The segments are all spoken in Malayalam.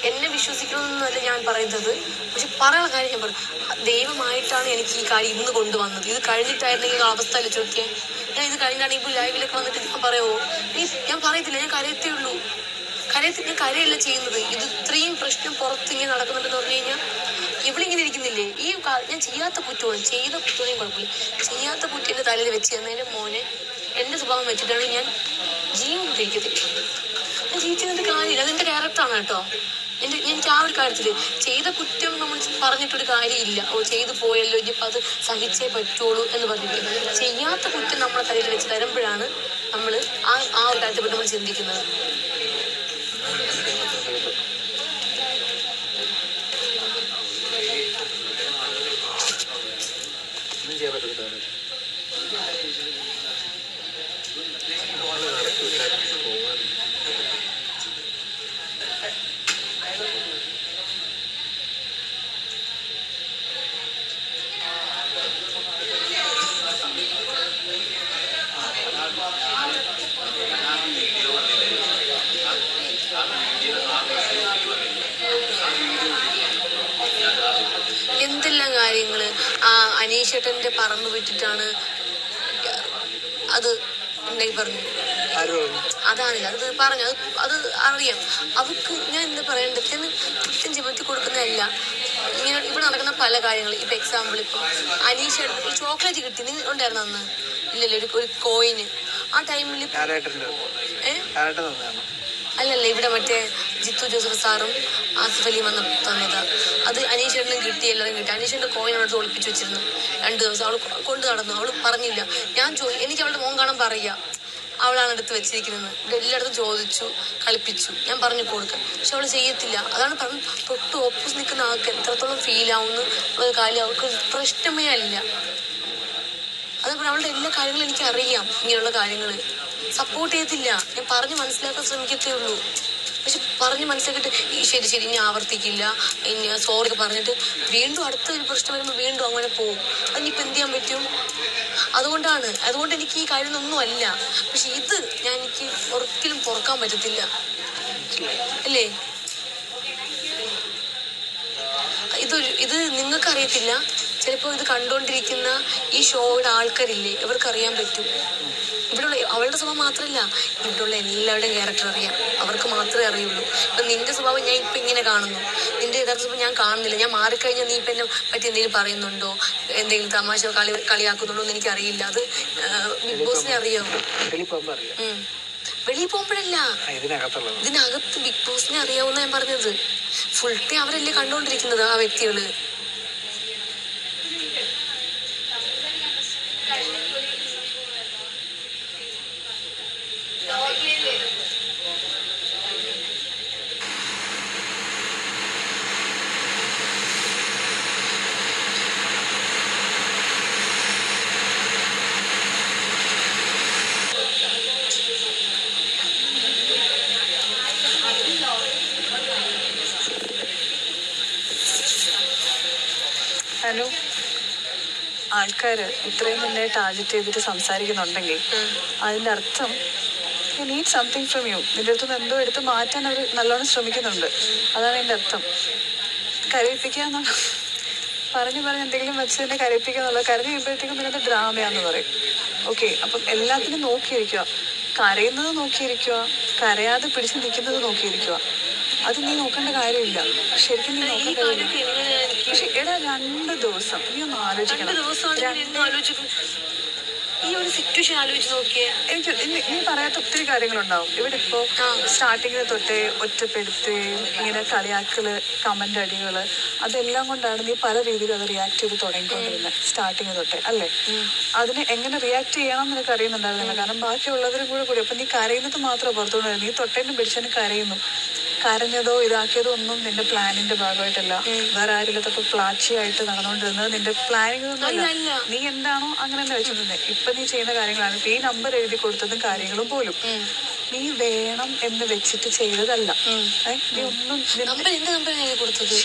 എന്നെ വിശ്വസിക്കണമെന്നല്ല ഞാൻ പറയുന്നത്, പക്ഷെ പറയാനുള്ള കാര്യം ഞാൻ പറയും. ദൈവമായിട്ടാണ് എനിക്ക് ഈ കാര്യം ഇന്ന് കൊണ്ടുവന്നത്. ഇത് കഴിഞ്ഞിട്ടായിരുന്നെങ്കിൽ അവസ്ഥ ചോദിക്കേ. ഞാൻ ഇത് കഴിഞ്ഞാണെങ്കിൽ ഇപ്പോൾ ലൈവിലൊക്കെ വന്നിട്ട് ഞാൻ പറയുമോ? ഞാൻ പറയത്തില്ല, ഞാൻ കരയത്തേ ഉള്ളൂ. ഞാൻ കരയല്ല ചെയ്യുന്നത്. ഇത് ഇത്രയും പ്രശ്നം പുറത്ത് ഇങ്ങനെ നടക്കുന്നുണ്ടെന്ന് പറഞ്ഞു കഴിഞ്ഞാൽ ഇവളിങ്ങനെ ഇരിക്കുന്നില്ലേ? ഞാൻ ചെയ്യാത്ത കുറ്റമാണ്, ചെയ്ത കുറ്റമാണെങ്കിൽ കുഴപ്പമില്ല. ചെയ്യാത്ത കുറ്റം എൻ്റെ തലയിൽ വെച്ച് തന്നതിൻ്റെ മോനെ എൻ്റെ സ്വഭാവം വെച്ചിട്ടാണ് ഞാൻ ജീവൻ ഉപയോഗിക്കത്തില്ല. ഞാൻ ജീവിച്ചതിൻ്റെ കാര്യമില്ല, അതെൻ്റെ ക്യാരക്ടറാണ് കേട്ടോ. എനിക്ക് ആ ഒരു കാര്യത്തിൽ ചെയ്ത കുറ്റം നമ്മൾ പറഞ്ഞിട്ടൊരു കാര്യമില്ല. ചെയ്തു പോയല്ലോ, ഇനിയിപ്പോൾ അത് സഹിച്ചേ പറ്റുള്ളൂ എന്ന് പറഞ്ഞിട്ട് ചെയ്യാത്ത കുറ്റം നമ്മളെ തലയിൽ വെച്ച് തരുമ്പോഴാണ് നമ്മൾ ആ ഒരു കാര്യത്തെപ്പറ്റി നമ്മൾ ചിന്തിക്കുന്നത്. എന്തെല്ലാം കാര്യങ്ങള് അനീഷേട്ടന്റെ പറമ്പ് വിട്ടിട്ടാണ് അത് ഉണ്ടെങ്കിൽ പറഞ്ഞു. അതാണില്ല, അത് പറഞ്ഞു, അത് അറിയാം അവർക്ക്. ഞാൻ എന്താ പറയേണ്ടത്, ഞാൻ കുറ്റം ചുമത്തി കൊടുക്കുന്നതല്ല. ഇങ്ങനെ ഇവിടെ നടക്കുന്ന പല കാര്യങ്ങൾ. ഇപ്പൊ എക്സാമ്പിൾ, ഇപ്പൊ അനീഷേട്ടൻ ഒരു ചോക്ലേറ്റ് കിട്ടി, നിങ്ങൾ ഉണ്ടായിരുന്നു അന്ന്? ഇല്ലല്ലോ, ഒരു കോയിന് ആ ടൈമിൽ. അല്ലല്ല, ഇവിടെ മറ്റേ ജിത്തു ജോസഫ് സാറും ആസിഫ് അലിയും വന്ന് തന്നതാ. അത് അനീഷേട്ടനും കിട്ടി, എല്ലാവരും കിട്ടി. അനീഷേട്ടൻ്റെ കോയിൻ അവിടെ ഒളിപ്പിച്ച് വെച്ചിരുന്നു 2 ദിവസം. അവൾ കൊണ്ട് നടന്നു, അവൾ പറഞ്ഞില്ല. ഞാൻ എനിക്ക് അവളുടെ മോൻ കാണാൻ പറയുക, അവളാണ് എടുത്ത് വെച്ചിരിക്കുന്നത്. എല്ലായിടത്തും ചോദിച്ചു, കളിപ്പിച്ചു, ഞാൻ പറഞ്ഞു കൊടുക്കാം. പക്ഷെ അവൾ ചെയ്യത്തില്ല. അതാണ് പറഞ്ഞു, തൊട്ട് ഓപ്പോസിറ്റ് നിൽക്കുന്ന ആൾക്ക് എത്രത്തോളം ഫീൽ ആവുന്ന കാര്യം അവൾക്ക് പ്രശ്നമേ അല്ല. അതേപോലെ അവളുടെ എല്ലാ കാര്യങ്ങളും എനിക്ക് അറിയാം. ഇങ്ങനെയുള്ള കാര്യങ്ങൾ സപ്പോർട്ട് ചെയ്യത്തില്ല. ഞാൻ പറഞ്ഞ് മനസ്സിലാക്കാൻ ശ്രമിക്കത്തേ ഉള്ളൂ. പക്ഷെ പറഞ്ഞ് മനസ്സിലാക്കിയിട്ട് ശരി ഇനി ആവർത്തിക്കില്ല, ഇനി സോറി പറഞ്ഞിട്ട് വീണ്ടും അടുത്ത ഒരു പ്രശ്നം വരുമ്പോൾ വീണ്ടും അങ്ങനെ പോകും. അതിനിപ്പോൾ എന്ത് ചെയ്യാൻ പറ്റും? അതുകൊണ്ട് എനിക്ക് ഈ കാര്യമൊന്നും അല്ല. പക്ഷെ എനിക്ക് ഒരിക്കലും പൊറുക്കാൻ പറ്റത്തില്ല, അല്ലേ? ഇത് നിങ്ങൾക്കറിയത്തില്ല. ചിലപ്പോൾ ഇത് കണ്ടുകൊണ്ടിരിക്കുന്ന ഈ ഷോയുടെ ആൾക്കാരില്ലേ, ഇവർക്കറിയാൻ പറ്റും. ഇവിടെയുള്ള അവളുടെ സ്വഭാവം മാത്രമല്ല, ഇവിടെയുള്ള എല്ലാവരുടെയും ക്യാരക്ടർ അറിയാം. അവർക്ക് മാത്രമേ അറിയുള്ളൂ. ഇപ്പം നിന്റെ സ്വഭാവം ഞാൻ ഇപ്പം ഇങ്ങനെ കാണുന്നു, നിന്റെ യഥാർത്ഥ സ്വഭാവം ഞാൻ കാണുന്നില്ല. ഞാൻ മാറിക്കഴിഞ്ഞാൽ നീ ഇപ്പം എന്നെ പറ്റി എന്തെങ്കിലും പറയുന്നുണ്ടോ, എന്തെങ്കിലും തമാശ കളിയാക്കുന്നുണ്ടോ എന്ന് എനിക്കറിയില്ല. അത് ബിഗ് ബോസിനെ അറിയാം. വെളിയിൽ പോകുമ്പോഴല്ല, ഇതിനകത്ത് ബിഗ് ബോസിനെ അറിയാവുന്ന ഞാൻ പറഞ്ഞത്. ഫുൾ ടൈം അവരല്ലേ കണ്ടുകൊണ്ടിരിക്കുന്നത് ആ വ്യക്തികള്. ഹലോ, ആൾക്കാർ ഇത്രയും മുന്നേ ടാർഗറ്റ് ചെയ്തിട്ട് സംസാരിക്കുന്നുണ്ടെങ്കിൽ അതിൻ്റെ അർത്ഥം you need something from you. നിന്റെ അടുത്ത് നിന്ന് എന്തോ എടുത്ത് മാറ്റാൻ അവർ നല്ലോണം ശ്രമിക്കുന്നുണ്ട്. അതാണ് എൻ്റെ അർത്ഥം. കരയിപ്പിക്കുക എന്നുള്ള പറഞ്ഞ് എന്തെങ്കിലും വെച്ച് തന്നെ കരയിപ്പിക്കുക എന്നുള്ളത്. കരഞ്ഞ് കഴിയുമ്പോഴത്തേക്കും പിന്നെ അത് ഡ്രാമയാന്ന് പറയും. ഓക്കെ, അപ്പം എല്ലാത്തിനും നോക്കിയിരിക്കുക. കരയുന്നത് നോക്കിയിരിക്കുക, കരയാതെ പിടിച്ച് നിൽക്കുന്നത് നോക്കിയിരിക്കുക. അത് നീ നോക്കേണ്ട കാര്യമില്ല. ശരിക്കും നീ നോക്കേണ്ട കാര്യമില്ല. പക്ഷെ 2 ദിവസം നീ ഒന്ന് ആലോചിക്കണം. ഈ ഒരു സിറ്റുവേഷൻ ആലോചിച്ച് നോക്കിയേ. നീ പറയാത്ത ഒത്തിരി കാര്യങ്ങളുണ്ടാവും. ഇവിടെ ഇപ്പോൾ സ്റ്റാർട്ടിങ്ങിന് തൊട്ടേ ഒറ്റപ്പെടുത്തുകയും ഇങ്ങനെ കളിയാക്കല്, കമന്റ് അടികള്, അതെല്ലാം കൊണ്ടാണ് നീ പല രീതിയിൽ അത് റിയാക്ട് ചെയ്ത് തുടങ്ങിക്കൊണ്ടിരുന്നത് സ്റ്റാർട്ടിങ് തൊട്ടേ, അല്ലേ? അതിന് എങ്ങനെ റിയാക്ട് ചെയ്യണം എന്ന് നിനക്ക് അറിയുന്നുണ്ടായിരുന്നില്ല. കാരണം ബാക്കിയുള്ളവരും കൂടി അപ്പൊ നീ കരയുന്നത് മാത്രമേ പുറത്തുകൊണ്ട് വരുന്നത്. നീ തൊട്ടേനും പിടിച്ചതിന് കരയുന്നു. കരഞ്ഞതോ ഇതാക്കിയതോ ഒന്നും നിന്റെ പ്ലാനിന്റെ ഭാഗമായിട്ടല്ല. വേറെ ആരില്ലാത്തപ്പോ ഫ്ലാച്ചിയായിട്ട് നടന്നുകൊണ്ടിരുന്നത് നിന്റെ പ്ലാനിങ് ഒന്നുമല്ല. നീ എന്താണോ അങ്ങനെ തന്നെ വെച്ചിട്ടുണ്ട്. ഇപ്പൊ നീ ചെയ്യുന്ന കാര്യങ്ങളാണ്. ഈ നമ്പർ എഴുതി കൊടുത്തതും കാര്യങ്ങളും പോലും നീ വേണം എന്ന് വെച്ചിട്ട് ചെയ്തതല്ല. നീ ഒന്നും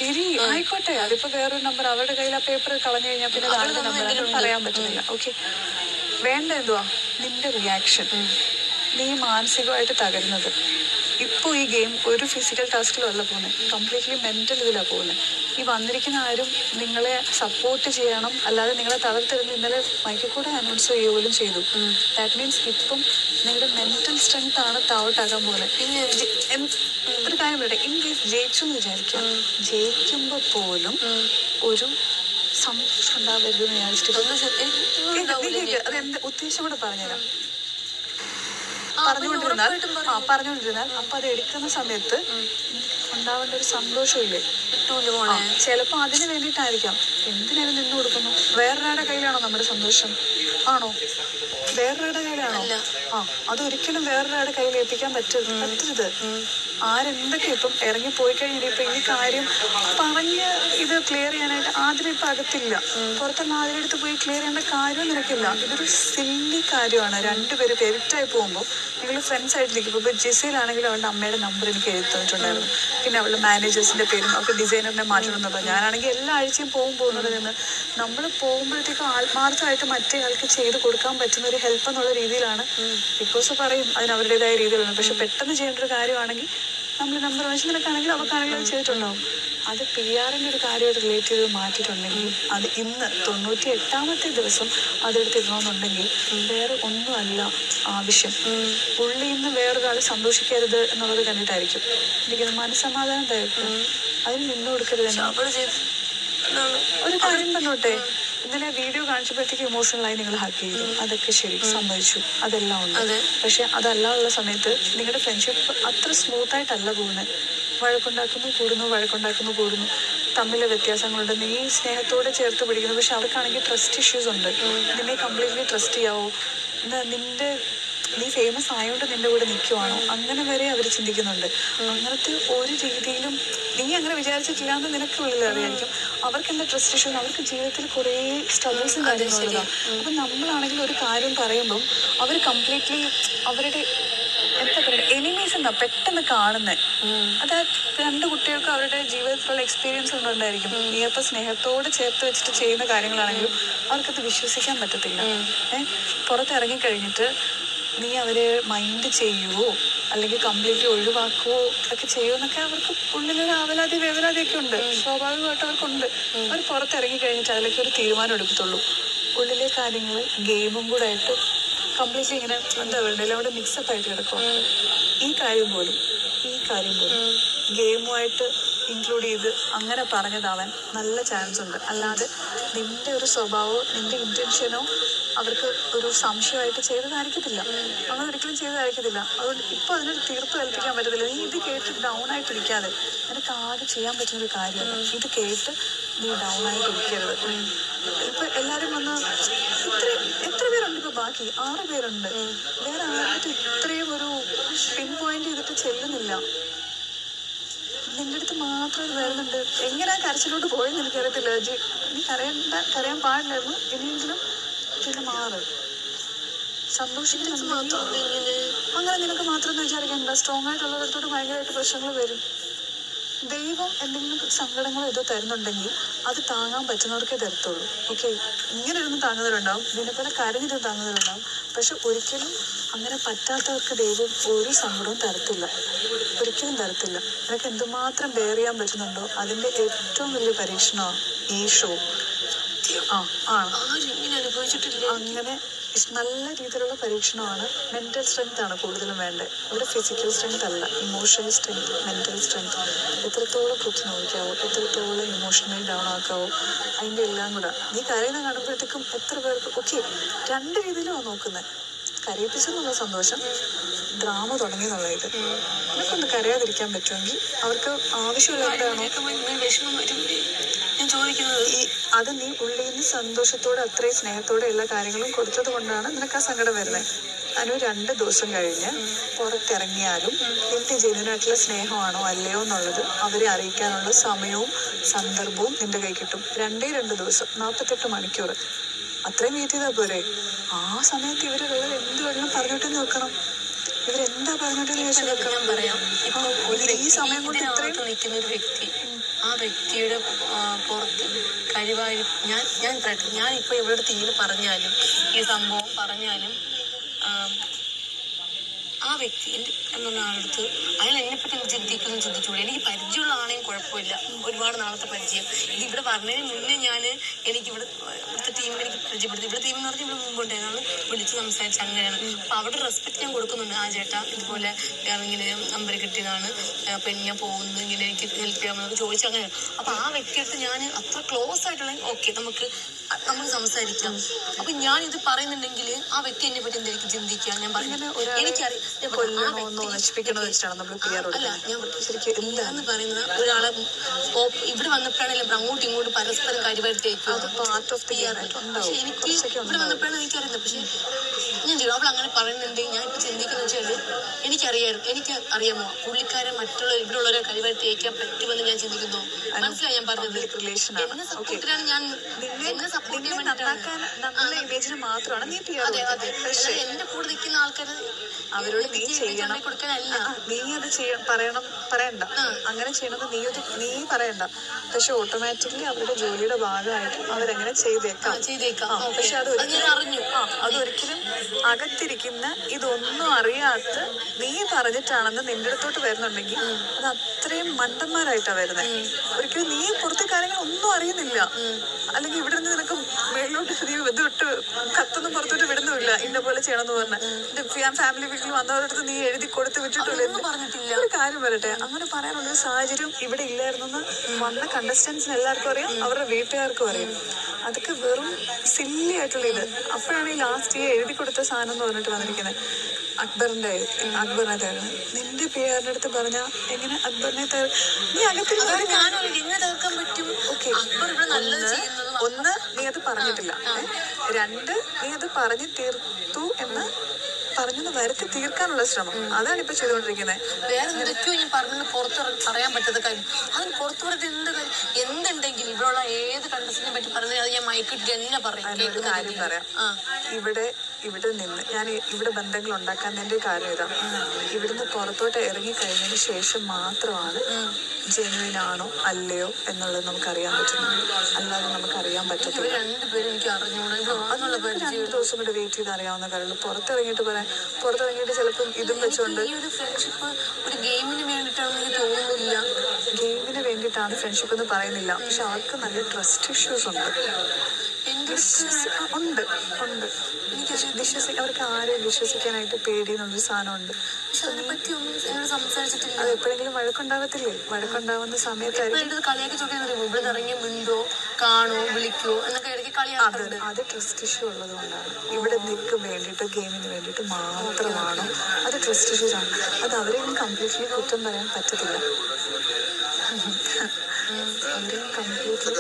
ശരി ആയിക്കോട്ടെ, അതിപ്പോ വേറൊരു നമ്പർ അവരുടെ കയ്യിൽ ആ പേപ്പർ കളഞ്ഞു കഴിഞ്ഞാൽ പിന്നെ ആരുടെ നമ്പർ പറയാൻ പറ്റുന്നില്ല. ഓക്കെ, വേണ്ട എന്തുവാ നിന്റെ റിയാക്ഷൻ. നീ മാനസികമായിട്ട് തകരുന്നത് ഇപ്പോൾ ഈ ഗെയിം ഒരു ഫിസിക്കൽ ടാസ്കിലും അല്ല പോകുന്നത്, കംപ്ലീറ്റ്ലി മെൻ്റൽ ഇതിലാണ് പോകുന്നത്. ഈ വന്നിരിക്കുന്ന ആരും നിങ്ങളെ സപ്പോർട്ട് ചെയ്യണം, അല്ലാതെ നിങ്ങളെ തളർത്തരുന്ന് ഇന്നലെ മൈക്കിൽ കൂടെ അനൗൺസ് ചെയ്യുക പോലും ചെയ്തു. ദാറ്റ് മീൻസ് ഇപ്പം നിങ്ങളുടെ മെൻ്റൽ സ്ട്രെങ്ത് ആണ് താവട്ടാകാൻ പോകുന്നത്. പിന്നെ ഒരു കാര്യം പറയട്ടെ, ഇൻ കേസ് ജയിച്ചു എന്ന് വിചാരിക്കാം, ജയിക്കുമ്പോൾ പോലും ഒരു സന്തോഷം ഉണ്ടാവരുതെന്ന് വിചാരിച്ചിട്ട് അതെന്ത് ഉദ്ദേശം കൂടെ പറഞ്ഞുതരാം. പറഞ്ഞുകൊണ്ടിരുന്നാൽ അപ്പൊ അത് എടുക്കുന്ന സമയത്ത് ഉണ്ടാവേണ്ട ഒരു സന്തോഷമില്ലേ, ചിലപ്പോ അതിന് വേണ്ടിയിട്ടായിരിക്കാം. എന്തിനാണ് നിന്ന് കൊടുക്കുന്നു? വേറൊരാളുടെ കയ്യിലാണോ നമ്മുടെ സന്തോഷം? ആണോ? വേറൊരാളുടെ കയ്യിലാണോ? അതൊരിക്കലും വേറൊരാളുടെ കയ്യിൽ എത്തിക്കാൻ പറ്റരുത്. ആരെന്തൊക്കെ ഇപ്പം ഇറങ്ങി പോയി കഴിഞ്ഞിട്ട് ഇപ്പൊ ഈ കാര്യം പറഞ്ഞ് ഇത് ക്ലിയർ ചെയ്യാനായിട്ട് ആദ്യം ഇപ്പൊ അകത്തില്ല, പുറത്തുള്ള ആദ്യം അടുത്ത് പോയി ക്ലിയർ ചെയ്യേണ്ട കാര്യം നിനക്കില്ല. ഇതൊരു സില്ലി കാര്യമാണ്. രണ്ടുപേര് പെരിറ്റായി പോകുമ്പോൾ നിങ്ങൾ ഫ്രണ്ട്സ് ആയിട്ടിരിക്കും. ഇപ്പോൾ ജിസയിലാണെങ്കിൽ അവളുടെ അമ്മയുടെ നമ്പർ എനിക്ക് എഴുതി തന്നിട്ടുണ്ടായിരുന്നു. പിന്നെ അവളുടെ മാനേജേഴ്സിന്റെ പേരും അവർക്ക് ഡിസൈനറിനെ മാറ്റണമെന്നുള്ളത്. ഞാനാണെങ്കിൽ എല്ലാ ആഴ്ചയും പോകുന്നത് നിന്ന് നമ്മൾ പോകുമ്പോഴത്തേക്കും ആത്മാർത്ഥമായിട്ട് മറ്റേ ആൾക്ക് ചെയ്ത് കൊടുക്കാൻ പറ്റുന്ന ഒരു ഹെൽപ്പ് എന്നുള്ള രീതിയിലാണ്. ബിക്കോസ് പറയും അതിന് അവരുടേതായ രീതിയിലാണ്. പക്ഷെ പെട്ടെന്ന് ചെയ്യേണ്ട ഒരു കാര്യമാണെങ്കിൽ നമ്മൾ നമ്പർ ആവശ്യത്തിനൊക്കെയാണെങ്കിൽ അവർക്കാണെങ്കിൽ അത് ചെയ്തിട്ടുണ്ടാവും. അത് PR-ൻ്റെ ഒരു കാര്യമായിട്ട് റിലേറ്റ് ചെയ്ത് മാറ്റിയിട്ടുണ്ടെങ്കിൽ അത് ഇന്ന് 98ാമത്തെ ദിവസം അതെടുത്തിടണമെന്നുണ്ടെങ്കിൽ വേറെ ഒന്നുമല്ല ആവശ്യം. ഉള്ളിൽ നിന്ന് വേറൊരാൾ സന്തോഷിക്കരുത് എന്നുള്ളത് കണ്ടിട്ടായിരിക്കും. എനിക്ക് മനസ്സമാധാനം തരും. അതിന് നിന്ന് കൊടുക്കരുത്. ഒരു കാര്യം പറഞ്ഞോട്ടെ, ഇന്നലെ വീഡിയോ കാണിച്ചപ്പോഴത്തേക്ക് ഇമോഷണലായി നിങ്ങൾ ഹഗ് ചെയ്തു, അതൊക്കെ ശരി, സമ്മതിച്ചു, അതെല്ലാം ഉണ്ട്. പക്ഷെ അതല്ല ഉള്ള സമയത്ത് നിങ്ങളുടെ ഫ്രണ്ട്ഷിപ്പ് അത്ര സ്മൂത്തായിട്ടല്ല പോകുന്നത്. വഴക്കുണ്ടാക്കുന്നു കൂടുന്നു, തമ്മിലെ വ്യത്യാസങ്ങളുണ്ട്. നീ സ്നേഹത്തോടെ ചേർത്ത് പിടിക്കുന്നു, പക്ഷെ അവർക്കാണെങ്കിൽ ട്രസ്റ്റ് ഇഷ്യൂസ് ഉണ്ട്. നിന്നെ കംപ്ലീറ്റ്ലി ട്രസ്റ്റ് ചെയ്യാവോ? നീ ഫേമസ് ആയതുകൊണ്ട് നിന്റെ കൂടെ നിൽക്കുവാണോ? അങ്ങനെ വരെ അവർ ചിന്തിക്കുന്നുണ്ട്. അങ്ങനത്തെ ഒരു രീതിയിലും നീ അങ്ങനെ വിചാരിച്ചിട്ടില്ല എന്ന് നിനക്ക് ഉള്ളിൽ അറിയായിരിക്കും. അവർക്ക് എന്താ ട്രസ്റ്റ് ഇഷ്യൂ? അവർക്ക് ജീവിതത്തിൽ കുറേ സ്ട്രഗിൾസും കാര്യങ്ങളുള്ളതാണ്. അപ്പം നമ്മളാണെങ്കിൽ ഒരു കാര്യം പറയുമ്പം അവർ കംപ്ലീറ്റ്ലി അവരുടെ എന്താ പറയുക എനിമീസ് എന്നാ പെട്ടെന്ന് കാണുന്നത്. അത് രണ്ട് കുട്ടികൾക്ക് അവരുടെ ജീവിതത്തിലുള്ള എക്സ്പീരിയൻസ് ഉണ്ടായിരിക്കും. നീ അപ്പം സ്നേഹത്തോടെ ചേർത്ത് വെച്ചിട്ട് ചെയ്യുന്ന കാര്യങ്ങളാണെങ്കിലും അവർക്കത് വിശ്വസിക്കാൻ പറ്റത്തില്ല. പുറത്തിറങ്ങിക്കഴിഞ്ഞിട്ട് നീ അവരെ മൈൻഡ് ചെയ്യുവോ അല്ലെങ്കിൽ കംപ്ലീറ്റ്ലി ഒഴിവാക്കുവോ ഒക്കെ ചെയ്യുമെന്നൊക്കെ അവർക്ക് ഉള്ളിലൊരു വേവലാതിയൊക്കെ ഉണ്ട്. സ്വാഭാവികമായിട്ട് അവർക്കുണ്ട്. അവർ പുറത്തിറങ്ങി കഴിഞ്ഞിട്ട് അതിലേക്ക് ഒരു തീരുമാനം എടുക്കത്തുള്ളൂ. ഉള്ളിലെ കാര്യങ്ങൾ ഗെയിമും കൂടെ ആയിട്ട് കംപ്ലീറ്റ്ലി ഇങ്ങനെ എന്താ പറയുക എല്ലാം കൂടെ മിക്സപ്പ് ആയിട്ട് കിടക്കും. ഈ കാര്യം പോലും ഗെയിമുമായിട്ട് ഇൻക്ലൂഡ് ചെയ്ത് അങ്ങനെ പറഞ്ഞതാവാൻ നല്ല ചാൻസ് ഉണ്ട്. അല്ലാതെ നിന്റെ ഒരു സ്വഭാവമോ നിന്റെ ഇൻറ്റൻഷനോ അവർക്ക് ഒരു സംശയമായിട്ട് ചെയ്തതായിരിക്കത്തില്ല. അങ്ങനെ ഒരിക്കലും ചെയ്തതായിരിക്കത്തില്ല. അതുകൊണ്ട് ഇപ്പോൾ അതിനൊരു തീർപ്പ് കൽപ്പിക്കാൻ പറ്റത്തില്ല. നീ ഇത് കേട്ട് ഡൗൺ ആയിട്ടിരിക്കാതെ നിനക്ക് ആകെ ചെയ്യാൻ പറ്റുന്നൊരു കാര്യമാണ് ഇത് കേട്ട് നീ ഡൗൺ ആയിട്ടിരിക്കരുത്. ഇപ്പൊ എല്ലാവരും വന്ന് എത്ര പേരുണ്ട്? ഇപ്പൊ ബാക്കി 6 പേരുണ്ട്. വേറെ ആരുടെ ഇത്രയും ഒരു പിൻ പോയിന്റ് ചെയ്തിട്ട് ചെല്ലുന്നില്ല. നിന്റെ അടുത്ത് മാത്രം വരുന്നുണ്ട്. എങ്ങനെയാ കരച്ചിലോട്ട് പോയെന്ന് എനിക്കറിയത്തില്ല. നീ കരയാൻ പാടില്ലായിരുന്നു. ഇനിയെങ്കിലും പിന്നെ മാറ്. സന്തോഷിക്കുന്ന അങ്ങനെ നിനക്ക് മാത്രം എന്ന് വിചാരിക്കണ്ട. സ്ട്രോങ് ആയിട്ടുള്ളവരത്തോട്ട് ഭയങ്കരമായിട്ട് പ്രശ്നങ്ങൾ വരും. ദൈവം എന്തെങ്കിലും സങ്കടങ്ങളോ ഏതോ തരുന്നുണ്ടെങ്കിൽ അത് താങ്ങാൻ പറ്റുന്നവർക്കേ തരത്തുള്ളൂ. ഓക്കെ, ഇങ്ങനെ ഇരുന്ന് താങ്ങുന്നവരുണ്ടാവും, ഇതിനെപ്പോലെ കരഞ്ഞിരുന്ന് താങ്ങുന്നവരുണ്ടാവും. പക്ഷെ ഒരിക്കലും അങ്ങനെ പറ്റാത്തവർക്ക് ദൈവം ഒരു സങ്കടവും തരത്തില്ല, ഒരിക്കലും തരത്തില്ല. നിനക്ക് എന്തുമാത്രം ബെയർ ചെയ്യാൻ പറ്റുന്നുണ്ടോ അതിൻ്റെ ഏറ്റവും വലിയ പരീക്ഷണമാണ് ഈ ഷോ. അങ്ങനെ നല്ല രീതിയിലുള്ള പരീക്ഷണമാണ്. മെൻ്റൽ സ്ട്രെങ്ത് ആണ് കൂടുതലും വേണ്ടത്. ഇവിടെ ഫിസിക്കൽ സ്ട്രെങ്ത് അല്ല, ഇമോഷണൽ സ്ട്രെങ്ത്, മെൻ്റൽ സ്ട്രെങ്ത്. എത്രത്തോളം കുത്തി നോക്കാവോ, എത്രത്തോളം ഇമോഷണലി ഡൗൺ ആക്കാവോ, അതിൻ്റെ എല്ലാം കൂടെ. നീ കരയുന്ന കാണുമ്പോഴത്തേക്കും എത്ര പേർക്ക് ഓക്കെ 2 രീതിയിലാണ് നോക്കുന്നത്. കരയിപ്പിച്ചെന്നുള്ള സന്തോഷം, ഡ്രാമ തുടങ്ങി എന്നുള്ളത്. നിനക്കൊന്ന് കരയാതിരിക്കാൻ പറ്റുമെങ്കിൽ അവർക്ക് ആവശ്യമുള്ള എന്താണോ അത് നീ ഉള്ളിൽ നിന്ന് സന്തോഷത്തോടെ അത്രയും സ്നേഹത്തോടെ എല്ലാ കാര്യങ്ങളും കൊടുത്തത് കൊണ്ടാണ് നിനക്ക് ആ സങ്കടം വരുന്നത്. അതിന് 2 ദിവസം കഴിഞ്ഞ് പുറത്തിറങ്ങിയാലും നിന്റെ ജെന്യുനായിട്ടുള്ള സ്നേഹമാണോ അല്ലയോ എന്നുള്ളത് അവരെ അറിയിക്കാനുള്ള സമയവും സന്ദർഭവും നിന്റെ കൈ കിട്ടും. 2 ദിവസം 48 മണിക്കൂർ അത്രയും വെയിറ്റ് ചെയ്താൽ പോരെ? ആ സമയത്ത് ഇവരുള്ളത് എന്ത് വേണം പറഞ്ഞിട്ടെന്ന് വെക്കണം. ഇവരെന്താ പറഞ്ഞിട്ടെന്ന് പറയാം. ഈ സമയം കൊണ്ട് ഇത്രയും നിൽക്കുന്ന ഒരു വ്യക്തി, ആ വ്യക്തിയുടെ പുറത്ത് കഴിവായി ഞാനിപ്പോൾ ഇവരുടെ ഇങ്ങനെ പറഞ്ഞാലും ഈ സംഭവം പറഞ്ഞാലും ആ വ്യക്തി എൻ്റെ എന്നുള്ള ആളടുത്ത് അയാൾ എന്നെപ്പറ്റി എന്ത് ചിന്തിക്കുന്നു ചിന്തിച്ചുകൂടെ. എനിക്ക് പരിചയമുള്ള ആണെങ്കിലും കുഴപ്പമില്ല, ഒരുപാട് നാളത്തെ പരിചയം. ഇത് ഇവിടെ പറഞ്ഞതിന് മുന്നേ എനിക്കിവിടെ ഇവിടുത്തെ ടീമിനെ എനിക്ക് പരിചയപ്പെടുത്തി. ഇവിടെ ടീം എന്ന് പറഞ്ഞാൽ ഇവിടെ മുമ്പുണ്ടായിരുന്നു, വിളിച്ച് സംസാരിച്ച് അങ്ങനെയാണ്. അപ്പം അവിടെ റെസ്പെക്ട് ഞാൻ കൊടുക്കുന്നുണ്ട്. ആ ചേട്ടാ ഇതുപോലെ ഇങ്ങനെ നമ്പർ കിട്ടിയതാണ്, അപ്പം ഞാൻ പോകുന്നു, ഇങ്ങനെ എനിക്ക് ഹെൽപ്പ് ചെയ്യാമെന്നൊക്കെ ചോദിച്ചു അങ്ങനെയാണ്. അപ്പം ആ വ്യക്തിയെടുത്ത് ഞാൻ അത്ര ക്ലോസ് ആയിട്ടുള്ള ഓക്കെ നമുക്ക് സംസാരിക്കാം. അപ്പം ഞാനിത് പറയുന്നുണ്ടെങ്കിൽ ആ വ്യക്തി എന്നെ പറ്റി എന്തായിരിക്കും ചിന്തിക്കുക? ഞാൻ പറയുന്നത് എനിക്കറിയാം. അല്ല, ഞാൻ എന്ന് പറയുന്നത് ഒരാളെ ഇവിടെ വന്നപ്പോഴാണെങ്കിലും അങ്ങോട്ടും ഇങ്ങോട്ടും പരസ്പരം കരിവാഴ്ത്തേക്കും. പക്ഷെ എനിക്ക് ഇവിടെ വന്നപ്പോഴാണ് എനിക്കറിയുന്നത്. പക്ഷെ ഞാൻ ചെയ്തു അവൾ അങ്ങനെ പറയുന്നുണ്ട്. ഞാൻ ഇപ്പം ചിന്തിക്കുന്ന വെച്ചാൽ എനിക്കറിയാമോ പുള്ളിക്കാരെ മറ്റുള്ള ഇവിടെ ഉള്ളവരെ കരിവാഴ്ത്തി അയക്കാൻ പറ്റുമെന്ന് ഞാൻ ചിന്തിക്കുന്നു. മനസ്സിലായി ഞാൻ പറഞ്ഞത്? എന്നെ സപ്പോർട്ടിലാണ് ഞാൻ എന്നെ സപ്പോർട്ട് ചെയ്യാൻ അതെ അതെ. എന്റെ കൂടെ നിൽക്കുന്ന ആൾക്കാർ അവരോട് നീ ചെയ്യണം, കൊടുക്കാനല്ല, നീ അത് പറയണ്ട, അങ്ങനെ ചെയ്യണമെന്ന് നീ പറയണ്ട. പക്ഷെ ഓട്ടോമാറ്റിക്കലി അവരുടെ ജോലിയുടെ ഭാഗമായിട്ട് അവരങ്ങനെ ചെയ്തേക്കാം. പക്ഷെ അതൊരിക്കലും അകത്തിരിക്കുന്ന ഇതൊന്നും അറിയാത്ത നീ പറഞ്ഞിട്ടാണെന്ന് നിന്റെ അടുത്തോട്ട് വരുന്നുണ്ടെങ്കിൽ അത് അത്രയും മണ്ടന്മാരായിട്ടാ വരുന്നത്. ഒരിക്കലും നീ പുറത്തെ കാര്യങ്ങൾ ഒന്നും അറിയുന്നില്ല, അല്ലെങ്കിൽ ഇവിടെ നിന്ന് നിനക്ക് മേളിലോട്ട് നീ ഇത് വിട്ട് കത്തൊന്നും പുറത്തോട്ട് വിടുന്നുമില്ല ഇന്ന പോലെ ചെയ്യണമെന്ന് പറഞ്ഞ ഫാമിലി വീട്ടിൽ വന്നവരടുത്ത് നീ എഴുതി കൊടുത്ത് വിട്ടിട്ടില്ല. ഒരു കാര്യം പറയട്ടെ, അങ്ങനെ പറയാനുള്ളൊരു സാഹചര്യം ഇവിടെ ഇല്ലായിരുന്നെന്ന് വന്ന കണ്ടസ്റ്റൻസിന് എല്ലാവർക്കും അറിയാം, അവരുടെ വീട്ടുകാർക്കും അറിയാം. അതൊക്കെ വെറും സില്ലി ആയിട്ടുള്ള ഇത്. അപ്പോഴാണ് ഈ ലാസ്റ്റ് ഈ എഴുതി കൊടുത്ത സാധനം എന്ന് പറഞ്ഞിട്ട് വന്നിരിക്കുന്നത്. അക്ബറിനെ തരുന്നത് നിന്റെ പേരിന്റെ അടുത്ത് പറഞ്ഞാ എങ്ങനെ അക്ബറിനെ നീ അകത്തിൽ ഒന്ന് നീ അത് പറഞ്ഞിട്ടില്ല, രണ്ട് നീ അത് പറഞ്ഞു തീർത്തു എന്ന് പറഞ്ഞൊന്ന് വരുത്തി തീർക്കാനുള്ള ശ്രമം അതാണ് ഇപ്പൊ ചെയ്തുകൊണ്ടിരിക്കുന്നത്. വേറെ എന്തൊക്കെയോ ഞാൻ പറഞ്ഞു പുറത്തിറങ്ങി പറയാൻ പറ്റാത്ത കാര്യം. അതിന് പുറത്തു പറഞ്ഞത് എന്തുണ്ടെങ്കിലും ഇവിടെയുള്ള ഏത് കണ്ടസ്റ്റിനെ പറ്റി പറഞ്ഞാൽ അത് ഞാൻ മൈക്കിട്ട് തന്നെ പറയാം. ഒരു കാര്യം പറയാം, ഇവിടെ നിന്ന് ഞാൻ ഇവിടെ ബന്ധങ്ങൾ ഉണ്ടാക്കുന്നതിന്റെ കാര്യം ഇതാ, ഇവിടുന്ന് പുറത്തോട്ട് ഇറങ്ങി കഴിഞ്ഞതിന് ശേഷം മാത്രമാണ് ജെന്യുവിൻ ആണോ അല്ലയോ എന്നുള്ളത് നമുക്കറിയാൻ പറ്റുന്നത്. അല്ലാതെ നമുക്കറിയാൻ പറ്റത്തില്ല. രണ്ടുപേരും എനിക്ക് അറിഞ്ഞൂടാ. 2 ദിവസം കൂടെ വെയിറ്റ് ചെയ്ത് അറിയാവുന്ന കാര്യമുള്ളൂ. പുറത്തിറങ്ങിയിട്ട് ചിലപ്പം ഇതും വെച്ചുകൊണ്ട് ഒരു ഗെയിമിന് വേണ്ടിയിട്ടാണെന്ന് തോന്നുന്നില്ല. ഗെയിമിന് വേണ്ടിയിട്ടാണ് ഫ്രണ്ട്ഷിപ്പ് എന്ന് പറയുന്നില്ല. പക്ഷെ അവർക്ക് നല്ല ട്രസ്റ്റ് ഇഷ്യൂസ് ഉണ്ട്. അവർക്ക് ആരെയും വിശ്വസിക്കാനായിട്ട് പേടി എന്നുള്ളൊരു സാധനമുണ്ട്. അത് എപ്പോഴെങ്കിലും വഴക്കുണ്ടാവത്തില്ലേ? വഴക്കുണ്ടാവുന്ന സമയത്തായിരിക്കും അത് ട്രസ്റ്റ് ഇഷ്യൂ ഉള്ളത് കൊണ്ടാണ്. ഇവിടെ നിൽക്കും വേണ്ടിയിട്ട് ഗെയിമിന് വേണ്ടിയിട്ട് മാത്രമാണോ അത് ട്രസ്റ്റ് ഇഷ്യൂസ് ആണ്. അത് അവരെയും കംപ്ലീറ്റ്ലി കുറ്റം പറയാൻ പറ്റത്തില്ല. അവരെയും കംപ്ലീറ്റ്ലി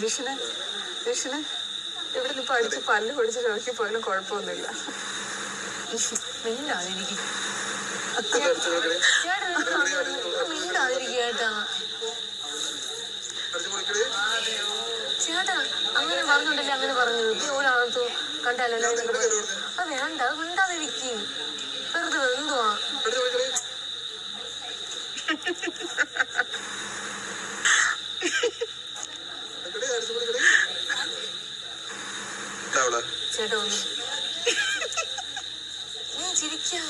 ജിഷിനെ ഇവിടെ നിന്ന് പഠിച്ച് പല്ല് പൊടിച്ച് രോഗി പോയാലും കുഴപ്പമൊന്നുമില്ല. ചേട്ടാ അങ്ങനെ പറഞ്ഞിട്ടില്ല, അങ്ങനെ പറഞ്ഞത് ഒരാളത്ത് കണ്ടാലല്ലോ. അത് വേണ്ട, അത് മിണ്ടാതിരിക്കും. വെറുതെ എന്തുവാ ചേട്ടാ ഒന്ന് നീ ചിരിക്കാ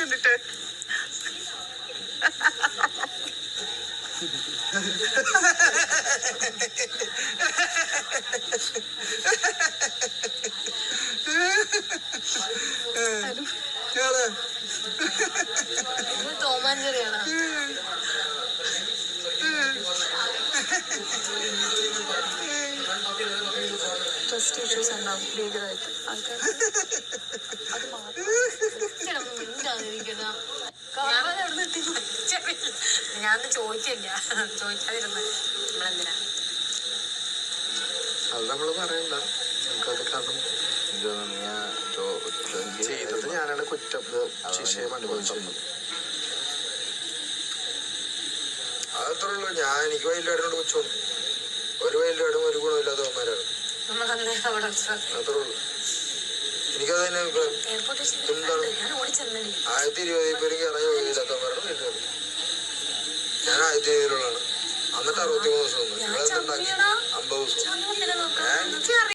കണ്ടിട്ട് ടോമാഞ്ചറിയാണ്. ട്രസ്റ്റ് ഇഷ്യൂസ് ഉണ്ടാവും ഭീകരമായിട്ട് ആൾക്കാർ. അത് ഞാനൊന്നും ചോദിച്ചില്ല, ചോദിക്കാതിരുന്ന നമ്മളെന്തിനാ അത് നമ്മള് പറയണ്ട. നമുക്കത് കാരണം ചെയ്തത് ഞാനാണ് കുറ്റം. ശിക്ഷയുമാണ് കുറ്റം. അതത്രേ ഉള്ളൂ. എനിക്ക് വൈകിട്ടോട് വെച്ചോ. ഒരു വൈകിട്ടോടും ഒരു ഗുണമില്ലാത്തവന്മാരാണ്. നമ്മളെന്താ അവിടെ അത്രേ ഉള്ളൂ. എനിക്കത് തന്നെ അഭിപ്രായം. എയർപോർട്ട് എന്താണ് ഞാൻ ഓടിച്ചെന്നടി 1020 പേരും കയറാൻ യോഗ്യതയില്ലാത്ത മരണം ഞാൻ 1020-ലാണ്. എന്നിട്ട് 63 ദിവസം വന്നു. ഇവിടെ എന്തുണ്ടാക്കി 50 ദിവസം.